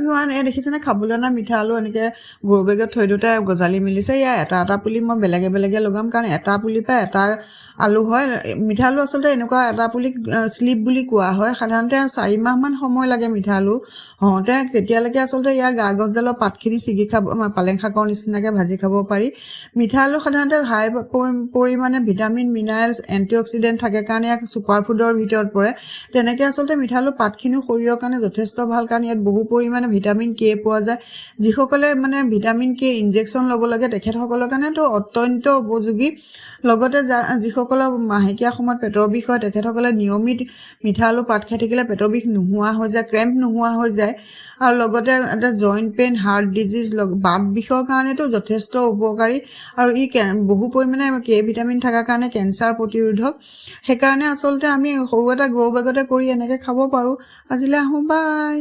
everyone এই দেখিছেনে খাবলৈ অনা মিঠা আলু এনেকৈ গ্ৰ' বেগত থৈ দিওঁতে গজালি মেলিছে ইয়াৰ এটা পুলি মই বেলেগে বেলেগে লগাম কাৰণ এটা পুলিৰ পৰা এটা আলু হয় মিঠা আলু আচলতে এনেকুৱা এটা পুলি স্লিপ বুলি কোৱা হয় সাধাৰণতে 4 মাহমান সময় লাগে মিঠা আলু হওঁতে তেতিয়ালৈকে আচলতে ইয়াৰ গা গছডালৰ পাতখিনি ছিগি খাব পালেং শাকৰ নিচিনাকৈ ভাজি খাব পাৰি মিঠা আলু সাধাৰণতে হাই পৰিমাণে ভিটামিন মিনাৰেলছ এণ্টিঅক্সিডেণ্ট থাকে কাৰণে ইয়াক ছুপাৰ ফুডৰ ভিতৰত পৰে তেনেকৈ আচলতে মিঠা আলু পাতখিনিও শৰীৰৰ কাৰণে যথেষ্ট ভাল কাৰণ ইয়াত বহু পৰিমাণে ভিটামিন কে পোৱা যায় যিসকলে মানে ভিটামিন কে ইনজেকশ্যন ল'ব লাগে তেখেতসকলৰ কাৰণেতো অত্যন্ত উপযোগী লগতে যিসকলৰ মাহেকীয়া সময়ত পেটৰ বিষ হয় তেখেতসকলে নিয়মিত মিঠা আলু পাত খাই থাকিলে পেটৰ বিষ নোহোৱা হৈ যায় ক্ৰেম্প নোহোৱা হৈ যায় আৰু লগতে এটা জইণ্ট পেইন হাৰ্ট ডিজিজ বাত বিষৰ কাৰণেতো যথেষ্ট উপকাৰী আৰু ই বহু পৰিমাণে কে ভিটামিন থকাৰ কাৰণে কেঞ্চাৰ প্ৰতিৰোধক সেইকাৰণে আচলতে আমি সৰু এটা গ্ৰ' বেগতে কৰি এনেকৈ খাব পাৰোঁ আজিলৈ আহোঁ বাই